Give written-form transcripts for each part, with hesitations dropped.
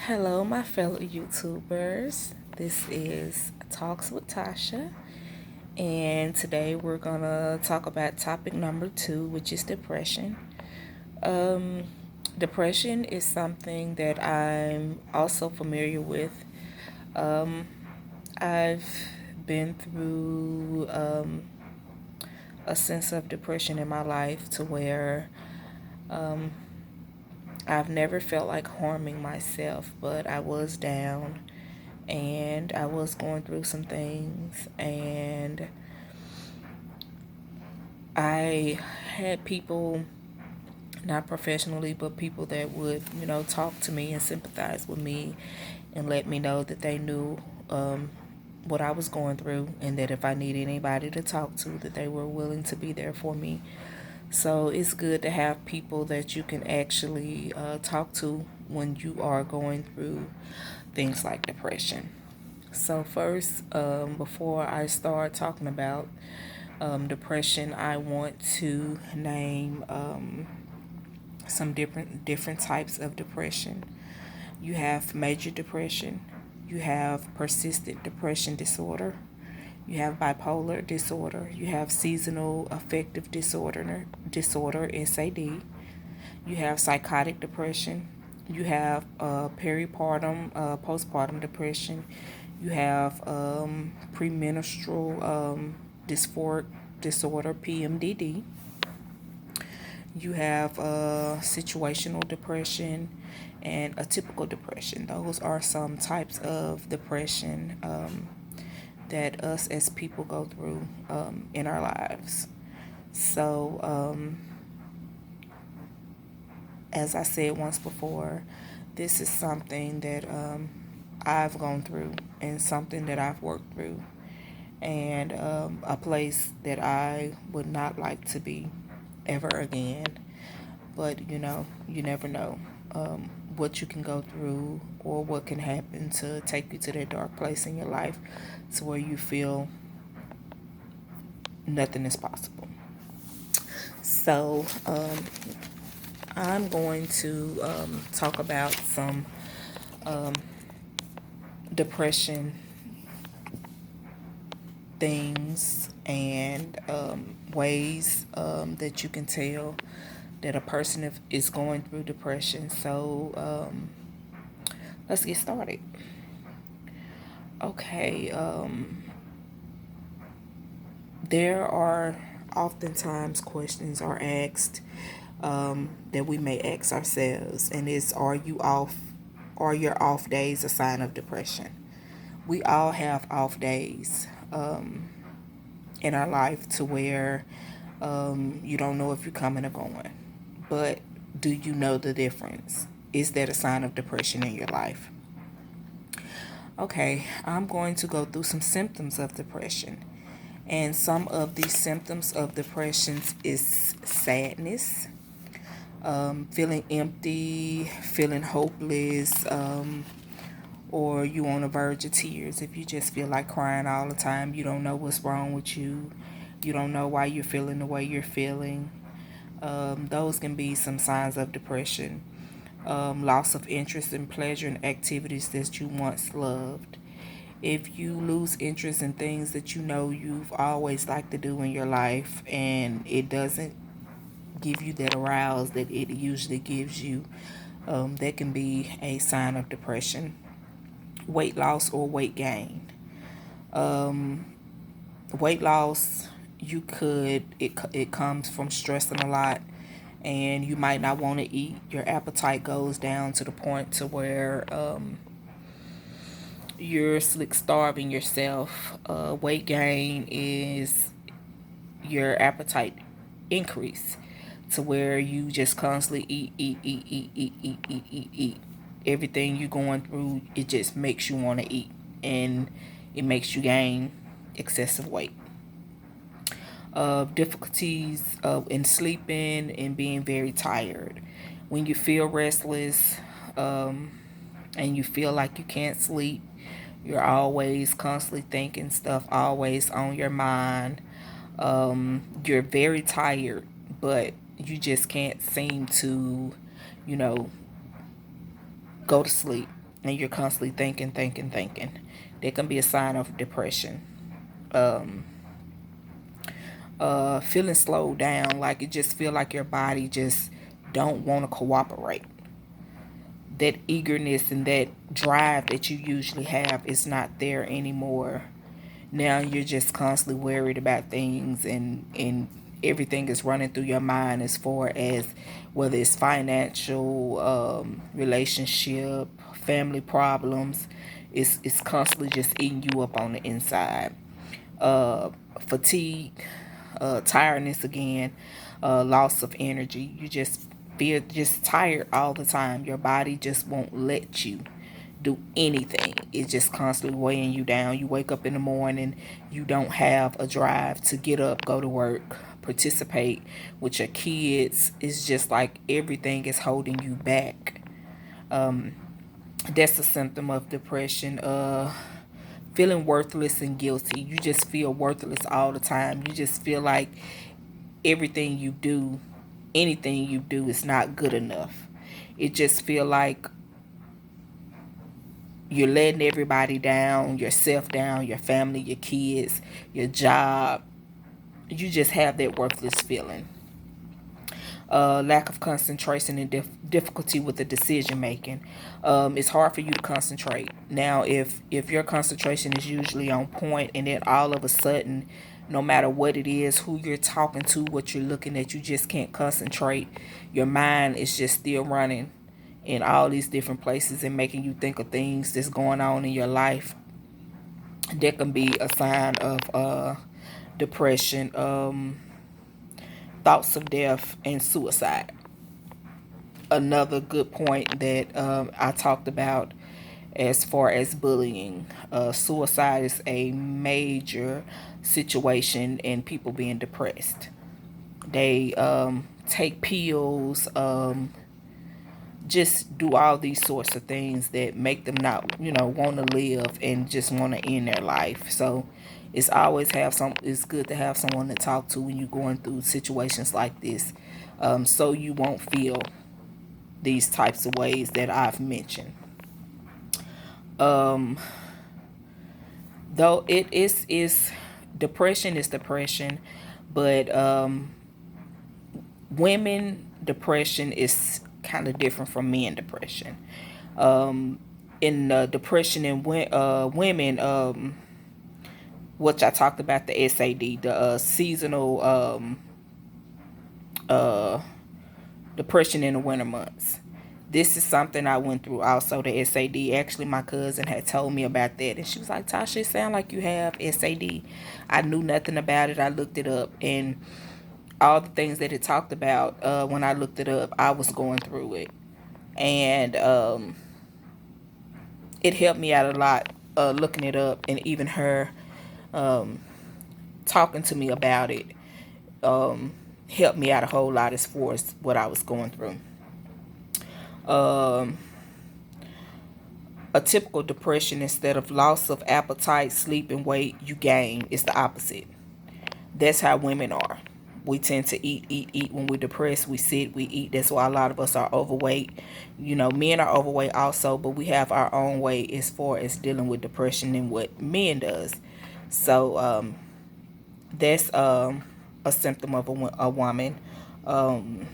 Hello, my fellow YouTubers. This is Talks with Tasha, and today we're gonna talk about topic number 2, which is depression. Um, Depression is something that I'm also familiar with. Um, I've been through a sense of depression in my life to where um, I've never felt like harming myself, but I was down and I was going through some things, and I had people, not professionally, but people that would, talk to me and sympathize with me and let me know that they knew what I was going through, and that if I needed anybody to talk to, that they were willing to be there for me. So it's good to have people that you can actually talk to when you are going through things like depression. So first, before I start talking about depression, I want to name some different types of depression. You have major depression. You have persistent depression disorder. You have bipolar disorder. You have seasonal affective disorder (SAD). You have psychotic depression. You have postpartum depression. You have premenstrual dysphoric disorder (PMDD). You have situational depression and atypical depression. Those are some types of depression that us as people go through in our lives. So, as I said once before, this is something that I've gone through and something that I've worked through, and a place that I would not like to be ever again. But you never know what you can go through or what can happen to take you to that dark place in your life to where you feel nothing is possible. So, I'm going to talk about some depression things and ways that you can tell that a person is going through depression. So let's get started. Okay, there are oftentimes questions are asked that we may ask ourselves, and it's, are you off? Are your off days a sign of depression? We all have off days in our life to where you don't know if you're coming or going. But do you know the difference? Is that a sign of depression in your life? Okay, I'm going to go through some symptoms of depression. And some of these symptoms of depression is sadness, feeling empty, feeling hopeless, or you on the verge of tears. If you just feel like crying all the time, you don't know what's wrong with you. You don't know why you're feeling the way you're feeling. Those can be some signs of depression. Loss of interest and pleasure in activities that you once loved. If you lose interest in things that you know you've always liked to do in your life and it doesn't give you that arouse that it usually gives you, that can be a sign of depression. Weight loss or weight gain. Weight loss, it comes from stressing a lot, and you might not want to eat. Your appetite goes down to the point to where you're slick starving yourself. Weight gain is your appetite increase to where you just constantly eat. Everything you're going through, it just makes you want to eat, and it makes you gain excessive weight. Difficulties in sleeping and being very tired. When you feel restless and you feel like you can't sleep, you're always constantly thinking stuff, always on your mind. You're very tired, but you just can't seem to, you know, go to sleep. and you're constantly thinking, that can be a sign of depression. Um, Feeling slowed down, like it just feel like your body just don't want to cooperate. That eagerness and that drive that you usually have is not there anymore. Now you're just constantly worried about things, and everything is running through your mind as far as whether it's financial, relationship, family problems. It's constantly just eating you up on the inside. uh, Fatigue, tiredness again, loss of energy. You just feel just tired all the time. Your body just won't let you do anything. It's just constantly weighing you down. You wake up in the morning, you don't have a drive to get up, go to work, participate with your kids. It's just like everything is holding you back. That's a symptom of depression. Feeling worthless and guilty. You just feel worthless all the time. You just feel like everything you do, anything you do is not good enough. It just feel like you're letting everybody down, yourself down, your family, your kids, your job. You just have that worthless feeling. Lack of concentration and difficulty with the decision making. It's hard for you to concentrate. Now, if your concentration is usually on point, and then all of a sudden, no matter what it is, who you're talking to, what you're looking at, you just can't concentrate. Your mind is just still running in all these different places and making you think of things that's going on in your life. That can be a sign of depression. Thoughts of death and suicide. Another good point that I talked about as far as bullying. Suicide is a major situation in people being depressed. They take pills, just do all these sorts of things that make them not, want to live and just want to end their life. So it's good to have someone to talk to when you're going through situations like this, so you won't feel these types of ways that I've mentioned. Um, though it is depression is depression, but women depression is kind of different from men depression. Um, in depression in women, which I talked about the SAD, the seasonal uh, depression in the winter months. This is something I went through also, the SAD. Actually, my cousin had told me about that, and she was like, Tasha, it sound like you have SAD. I knew nothing about it. I looked it up, and all the things that it talked about, when I looked it up, I was going through it. And it helped me out a lot, looking it up, and even her um, talking to me about it um, helped me out a whole lot as far as what I was going through. Um, a typical depression, instead of loss of appetite, sleep, and weight, you gain. It's the opposite. That's how women are. We tend to eat when we're depressed. We sit, we eat. That's why a lot of us are overweight. Men are overweight also, but we have our own way as far as dealing with depression than what men does. So that's a symptom of a woman. Um,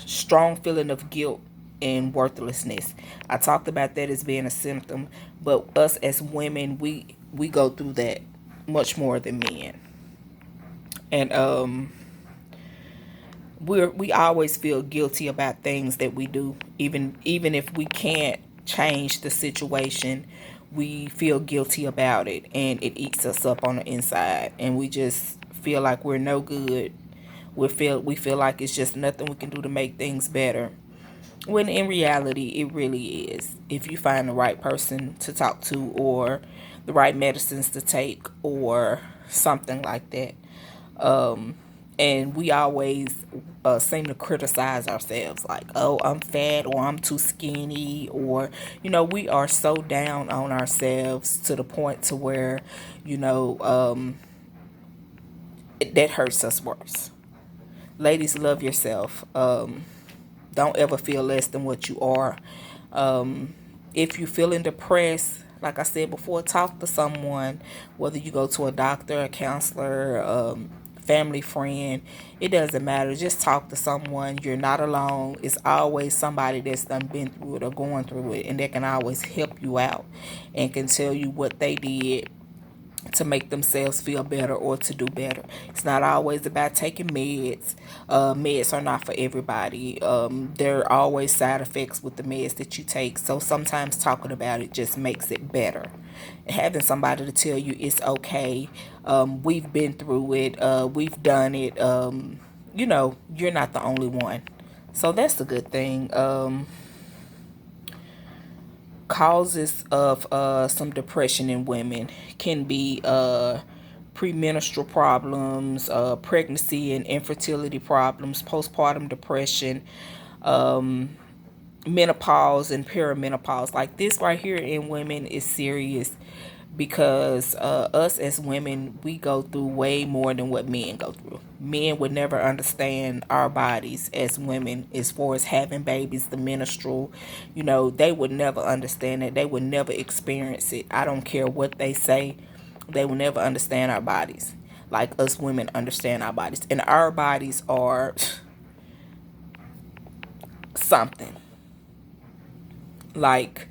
Strong feeling of guilt and worthlessness. I talked about that as being a symptom, but us as women, we go through that much more than men. And we always feel guilty about things that we do, even if we can't change the situation. We feel guilty about it, and it eats us up on the inside, and we just feel like we're no good. We feel like it's just nothing we can do to make things better, when in reality it really is, if you find the right person to talk to, or the right medicines to take, or something like that. And we always seem to criticize ourselves, like, oh, I'm fat, or I'm too skinny, or we are so down on ourselves to the point to where that hurts us worse. Ladies, love yourself. Don't ever feel less than what you are. If you're feeling depressed, like I said before, talk to someone, whether you go to a doctor, a counselor, family friend, it doesn't matter. Just talk to someone. You're not alone. It's always somebody that's done been through it or going through it, and they can always help you out and can tell you what they did to make themselves feel better or to do better. It's not always about taking meds. Meds are not for everybody. There are always side effects with the meds that you take. So sometimes talking about it just makes it better. Having somebody to tell you it's okay. We've been through it. We've done it. You're not the only one. So that's a good thing. Causes of some depression in women can be premenstrual problems, pregnancy and infertility problems, postpartum depression, menopause and perimenopause. Like this right here in women is serious because us as women, we go through way more than what men go through. Men would never understand our bodies as women as far as having babies, the menstrual, they would never understand it. They would never experience it. I don't care what they say. They will never understand our bodies like us women understand our bodies. And our bodies are something. Like